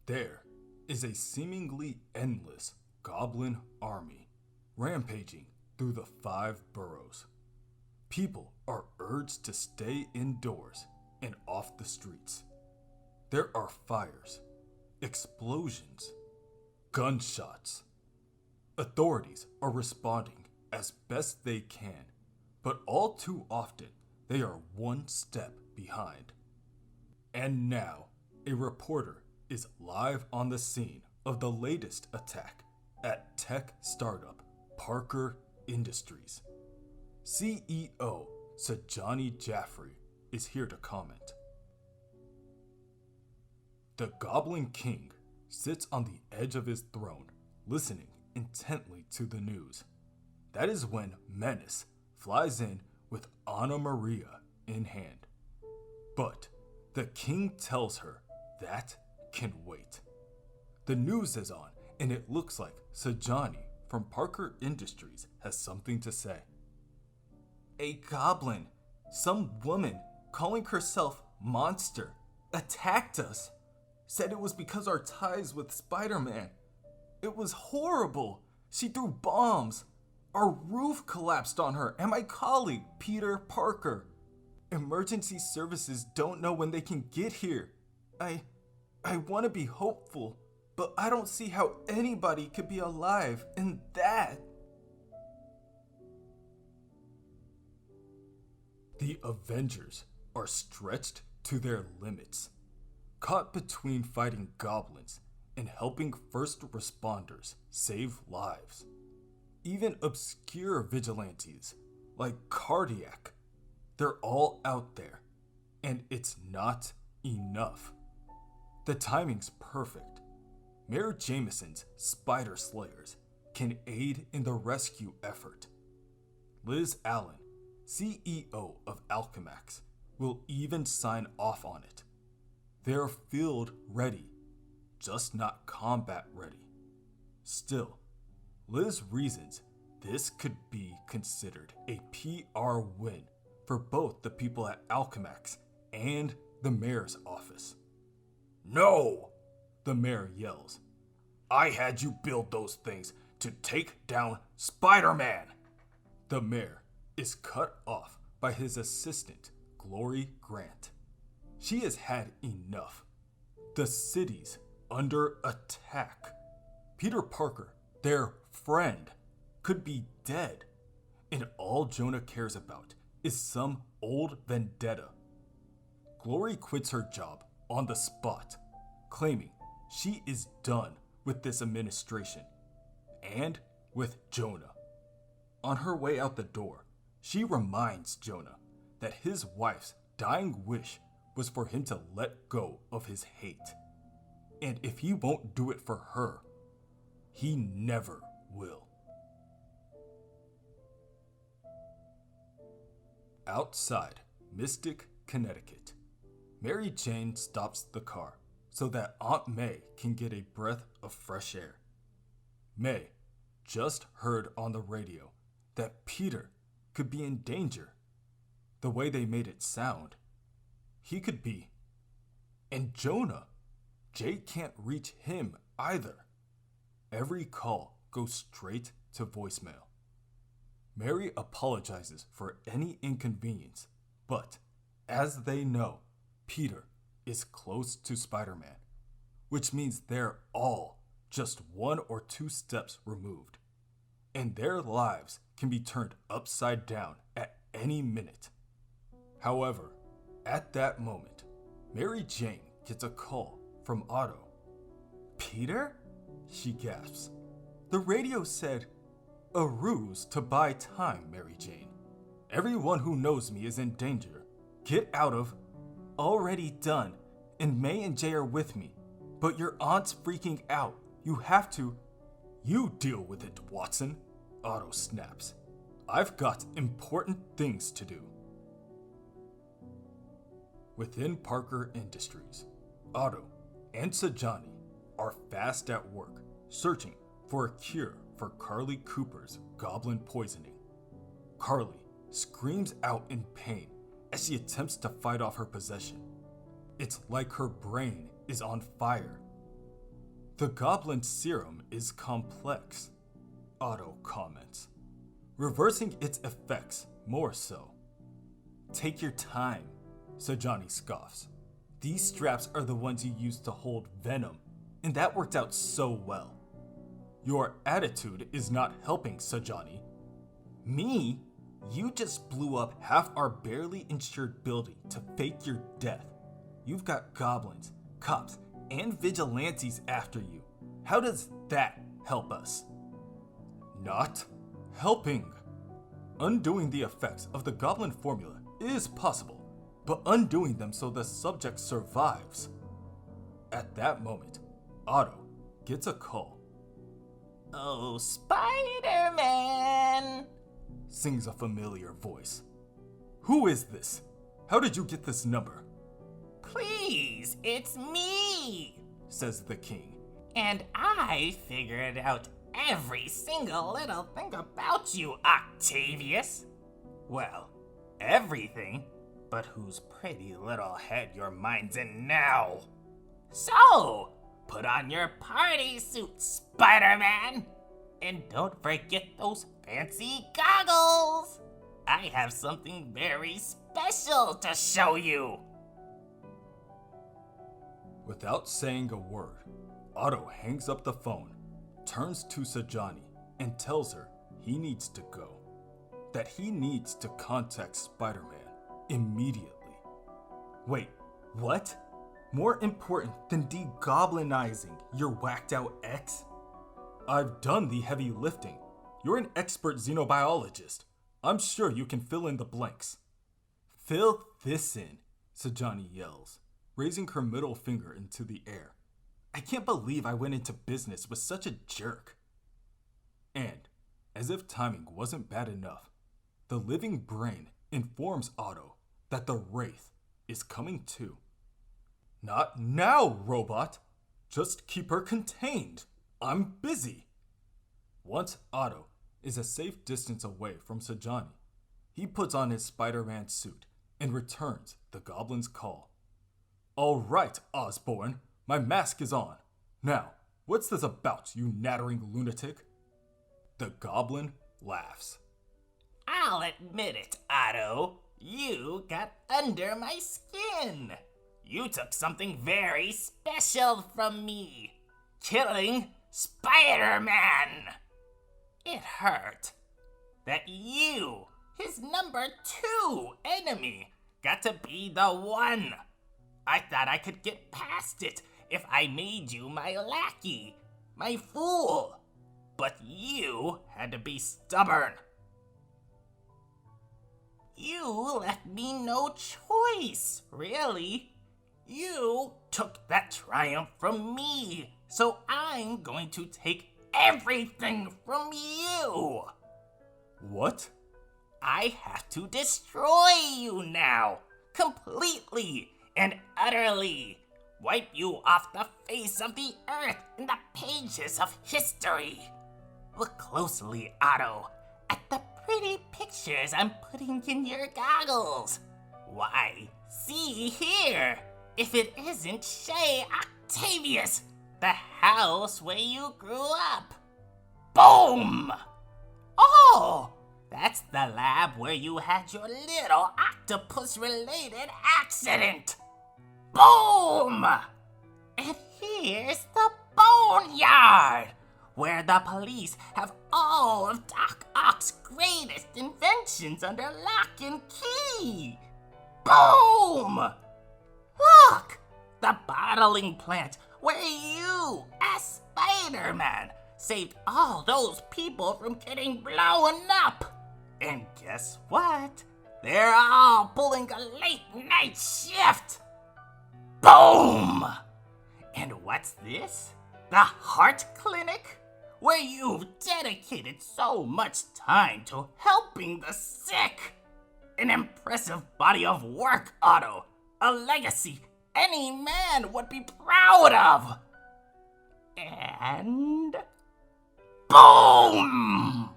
There is a seemingly endless goblin army rampaging through the 5 boroughs. People are urged to stay indoors and off the streets. There are fires, explosions, gunshots. Authorities are responding as best they can, but all too often they are one step behind. And now, a reporter is live on the scene of the latest attack at tech startup Parker Industries. CEO Sajani Jaffrey is here to comment. The Goblin King sits on the edge of his throne, listening intently to the news. That is when Menace flies in with Anna Maria in hand. But the king tells her that can wait. The news is on, and it looks like Sajani from Parker Industries has something to say. A goblin, some woman calling herself Monster, attacked us. Said it was because our ties with Spider-Man. It was horrible. She threw bombs. Our roof collapsed on her and my colleague, Peter Parker. Emergency services don't know when they can get here. I want to be hopeful, but I don't see how anybody could be alive in that. The Avengers are stretched to their limits, caught between fighting goblins and helping first responders save lives. Even obscure vigilantes like Cardiac, they're all out there, and it's not enough. The timing's perfect. Mayor Jameson's Spider Slayers can aid in the rescue effort. Liz Allen, CEO of Alchemax, will even sign off on it. They're field ready, just not combat ready. Still, Liz reasons this could be considered a PR win for both the people at Alchemax and the mayor's office. No! The mayor yells. I had you build those things to take down Spider-Man! The mayor is cut off by his assistant, Glory Grant. She has had enough. The city's under attack. Peter Parker, their friend, could be dead, and all Jonah cares about is some old vendetta. Glory quits her job on the spot, claiming she is done with this administration and with Jonah. On her way out the door, she reminds Jonah that his wife's dying wish was for him to let go of his hate. And if he won't do it for her, he never will. Outside Mystic, Connecticut, Mary Jane stops the car so that Aunt May can get a breath of fresh air. May just heard on the radio that Peter could be in danger. The way they made it sound, he could be. And Jonah, Jay can't reach him either. Every call goes straight to voicemail. Mary apologizes for any inconvenience, but as they know, Peter is close to Spider-Man, which means they're all just 1 or 2 steps removed, and their lives can be turned upside down at any minute. However, at that moment, Mary Jane gets a call from Otto. Peter? She gasps. The radio said, A ruse to buy time, Mary Jane. Everyone who knows me is in danger. Get out of... Already done, and May and Jay are with me. But your aunt's freaking out. You have to... You deal with it, Watson, Otto snaps. I've got important things to do. Within Parker Industries, Otto and Sajani are fast at work, searching for a cure for Carly Cooper's goblin poisoning. Carly screams out in pain as she attempts to fight off her possession. It's like her brain is on fire. The goblin serum is complex, Otto comments, reversing its effects more so. Take your time, Sajani scoffs. These straps are the ones you use to hold venom, and that worked out so well. Your attitude is not helping, Sajani. Me? You just blew up half our barely insured building to fake your death. You've got goblins, cops, and vigilantes after you. How does that help us? Not helping. Undoing the effects of the goblin formula is possible, but undoing them so the subject survives. At that moment, Otto gets a call. "Oh, Spider-Man!" Sings a familiar voice. Who is this? How did you get this number? "Please, it's me," Says the king. "And I figured out every single little thing about you, Octavius. Well, everything, but whose pretty little head your mind's in now. So, put on your party suit, Spider-Man, and don't forget those fancy goggles. I have something very special to show you." Without saying a word, Otto hangs up the phone, turns to Sajani, and tells her he needs to go. That he needs to contact Spider-Man immediately. Wait, what? More important than de-goblinizing your whacked-out ex? I've done the heavy lifting. You're an expert xenobiologist. I'm sure you can fill in the blanks. Fill this in, Sajani yells, raising her middle finger into the air. I can't believe I went into business with such a jerk. And, as if timing wasn't bad enough, the living brain informs Otto that the Wraith is coming too. Not now, robot! Just keep her contained. I'm busy. Once Otto is a safe distance away from Sajani, he puts on his Spider-Man suit and returns the goblin's call. All right, Osborn, my mask is on. Now, what's this about, you nattering lunatic? The goblin laughs. "I'll admit it, Otto. You got under my skin. You took something very special from me. Killing Spider-Man. It hurt that you, his number 2 enemy, got to be the one. I thought I could get past it if I made you my lackey, my fool. But you had to be stubborn. You left me no choice, really. You took that triumph from me, so I'm going to take everything from you. What? I have to destroy you now, completely and utterly. Wipe you off the face of the earth in the pages of history. Look closely, Otto, at the pretty pictures I'm putting in your goggles. Why, see here, if it isn't Shay Octavius, the house where you grew up. Boom! Oh, that's the lab where you had your little octopus-related accident. Boom! And here's the boneyard, where the police have all of Doc Ock's greatest inventions under lock and key. Boom! Look, the bottling plant where you, as Spider-Man, saved all those people from getting blown up. And guess what? They're all pulling a late night shift. Boom! And what's this? The heart clinic? Where you've dedicated so much time to helping the sick. An impressive body of work, Otto. A legacy any man would be proud of. And boom!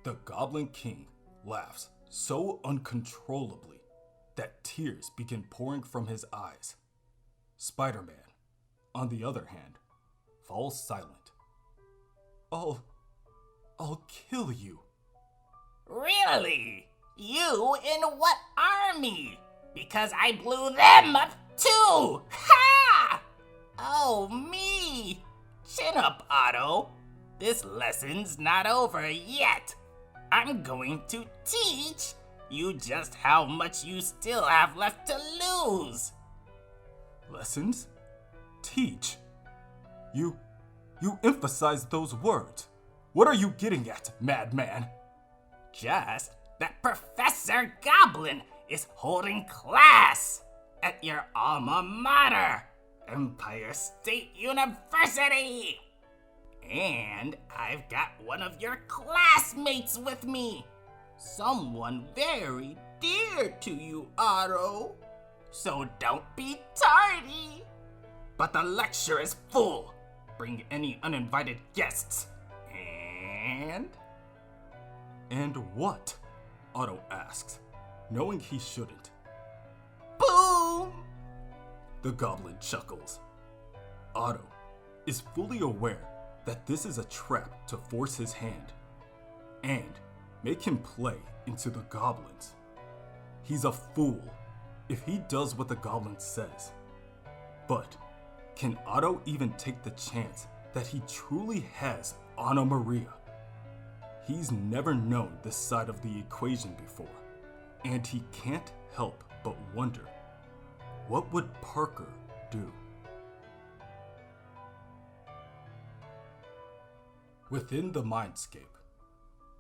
The Goblin King laughs so uncontrollably that tears begin pouring from his eyes. Spider-Man, on the other hand, falls silent. I'll kill you. Really? You in what army? Because I blew them up too! Ha! Oh, me! Chin up, Otto. This lesson's not over yet. I'm going to teach you just how much you still have left to lose. Lessons? Teach? You emphasize those words. What are you getting at, madman? Just that Professor Goblin is holding class at your alma mater, Empire State University. And I've got one of your classmates with me. Someone very dear to you, Otto. So don't be tardy. But the lecture is full. Bring any uninvited guests. And what? Otto asks, knowing he shouldn't. Boom! The goblin chuckles. Otto is fully aware that this is a trap to force his hand and make him play into the goblins. He's a fool if he does what the goblin says. But can Otto even take the chance that he truly has Anna Maria? He's never known this side of the equation before, and he can't help but wonder, what would Parker do? Within the mindscape,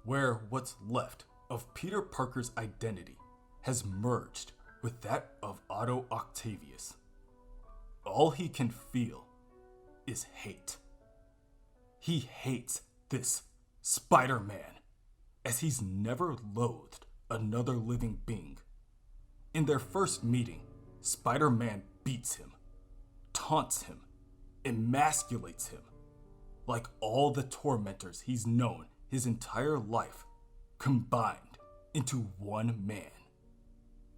where what's left of Peter Parker's identity has merged with that of Otto Octavius, all he can feel is hate. He hates this Spider-Man as he's never loathed another living being. In their first meeting, Spider-Man beats him, taunts him, emasculates him, like all the tormentors he's known his entire life combined into one man.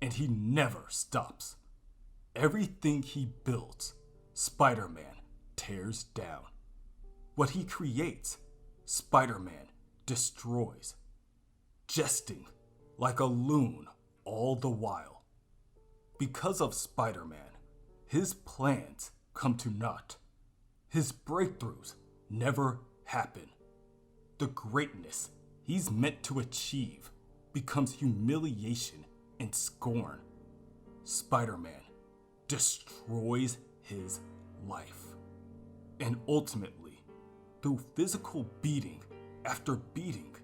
And he never stops. Everything he builds, Spider-Man tears down. What he creates, Spider-Man destroys, jesting like a loon all the while. Because of Spider-Man, his plans come to naught. His breakthroughs never happen. The greatness he's meant to achieve becomes humiliation and scorn. Spider-Man destroys his life. And ultimately, through physical beating after beating,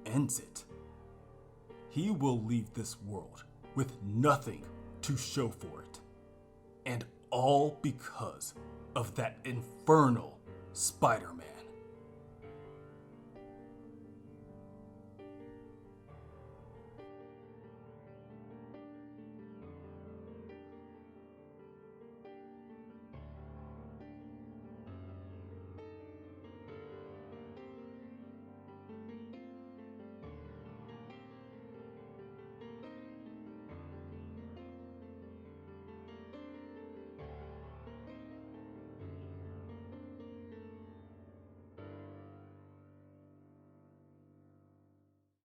ends it. He will leave this world with nothing to show for it. And all because of that infernal Spider-Man.